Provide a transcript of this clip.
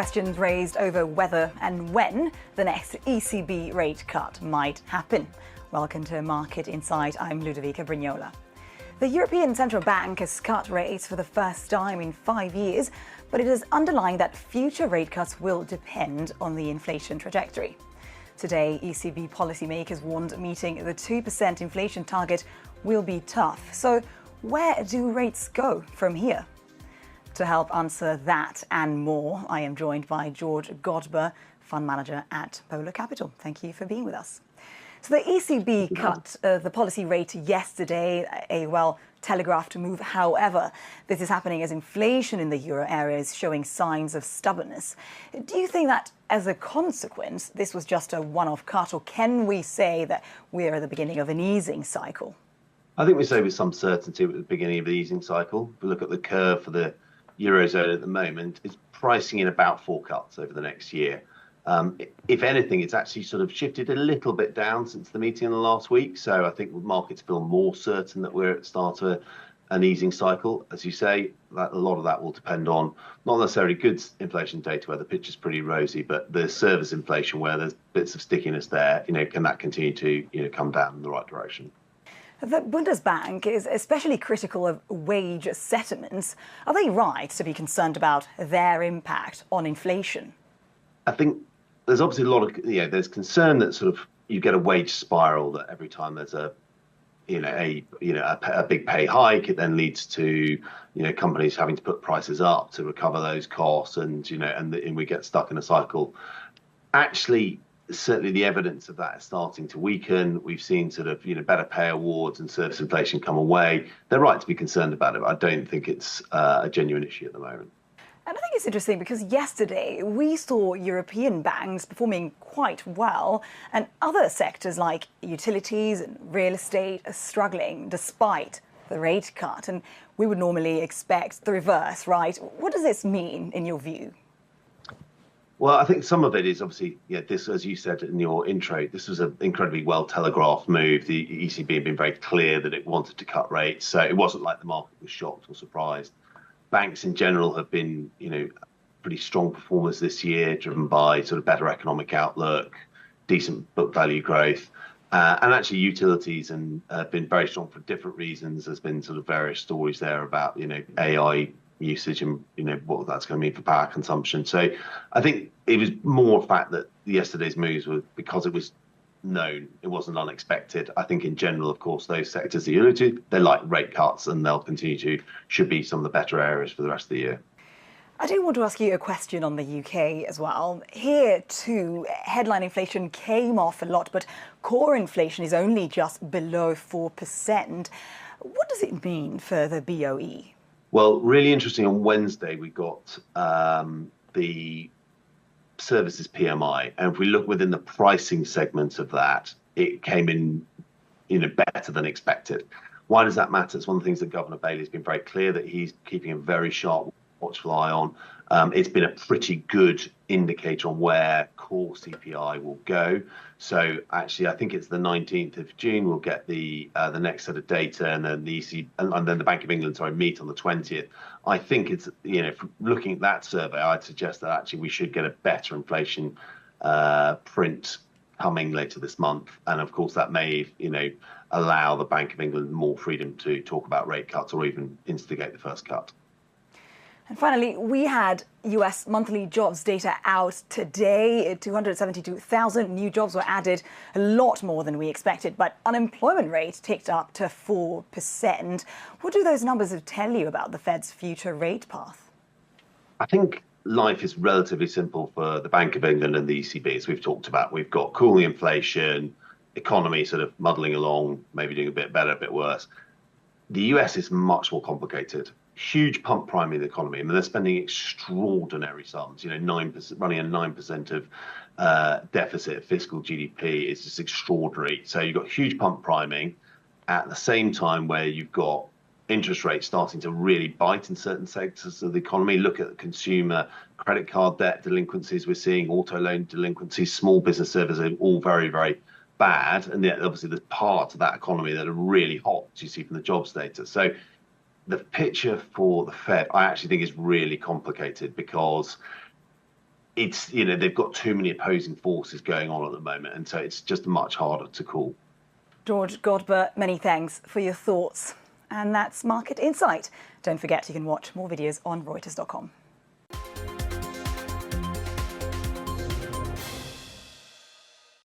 questions raised over whether and when the next ECB rate cut might happen. Welcome to Market Insight. I'm Ludovica Brignola. The European Central Bank has cut rates for the first time in 5 years, but it has underlined that future rate cuts will depend on the inflation trajectory. Today, ECB policymakers warned meeting the 2% inflation target will be tough. So where do rates go from here? To help answer that and more, I am joined by George Godber, fund manager at Polar Capital. Thank you for being with us. So the ECB cut the policy rate yesterday, a well-telegraphed move. However, this is happening as inflation in the euro area is showing signs of stubbornness. Do you think that as a consequence, this was just a one-off cut, or can we say that we're at the beginning of an easing cycle? I think we say with some certainty at the beginning of the easing cycle. If we look at the curve for the Eurozone at the moment, it's pricing in about 4 cuts over the next year. If anything, it's actually sort of shifted a little bit down since the meeting in the last week. So I think markets feel more certain that we're at the start of an easing cycle. As you say, that a lot of that will depend on not necessarily goods inflation data, where the picture's pretty rosy, but the service inflation, where there's bits of stickiness there. Can that continue to come down in the right direction? The Bundesbank is especially critical of wage settlements. Are they right to be concerned about their impact on inflation? I think there's obviously a lot of there's concern that sort of you get a wage spiral, that every time there's a big pay hike, it then leads to companies having to put prices up to recover those costs, and we get stuck in a cycle. Actually, certainly the evidence of that is starting to weaken. We've seen sort of better pay awards and service inflation come away. They're right to be concerned about it, but I don't think it's a genuine issue at the moment. And I think it's interesting because yesterday we saw European banks performing quite well, and other sectors like utilities and real estate are struggling despite the rate cut. And we would normally expect the reverse, right? What does this mean in your view? Well, I think some of it is obviously, this, as you said in your intro, this was an incredibly well telegraphed move. The ECB had been very clear that it wanted to cut rates, so it wasn't like the market was shocked or surprised. Banks in general have been, pretty strong performers this year, driven by sort of better economic outlook, decent book value growth, and actually utilities have been very strong for different reasons. There's been sort of various stories there about, AI usage and what that's going to mean for power consumption. So I think it was more a fact that yesterday's moves were because it was known, it wasn't unexpected. I think in general, of course, those sectors that you alluded to, they like rate cuts, and they'll should be some of the better areas for the rest of the year. I do want to ask you a question on the UK as well. Here too, headline inflation came off a lot, but core inflation is only just below 4%. What does it mean for the BOE? Well, really interesting. On Wednesday, we got the services PMI, and if we look within the pricing segment of that, it came in, better than expected. Why does that matter? It's one of the things that Governor Bailey has been very clear that he's keeping a very sharp, watchful eye on. It's been a pretty good indicator on where core CPI will go. So actually, I think it's the 19th of June we'll get the next set of data, and then the ECB and then the Bank of England meet on the 20th. I think it's from looking at that survey, I'd suggest that actually we should get a better inflation print coming later this month, and of course that may allow the Bank of England more freedom to talk about rate cuts or even instigate the first cut. And finally, we had US monthly jobs data out today. 272,000 new jobs were added, a lot more than we expected, but unemployment rate ticked up to 4%. What do those numbers tell you about the Fed's future rate path? I think life is relatively simple for the Bank of England and the ECB, as we've talked about. We've got cooling inflation, economy sort of muddling along, maybe doing a bit better, a bit worse. The US is much more complicated. Huge pump priming the economy. I mean, they're spending extraordinary sums. 9%, running a 9% of deficit of fiscal GDP is just extraordinary. So you've got huge pump priming at the same time where you've got interest rates starting to really bite in certain sectors of the economy. Look at consumer credit card debt delinquencies we're seeing, auto loan delinquencies, small business services are all very, very bad. And yet, obviously, there's parts of that economy that are really hot, as you see from the jobs data. So the picture for the Fed, I actually think, is really complicated because it's, they've got too many opposing forces going on at the moment, and so it's just much harder to call. George Godber, many thanks for your thoughts. And that's Market Insight. Don't forget you can watch more videos on Reuters.com.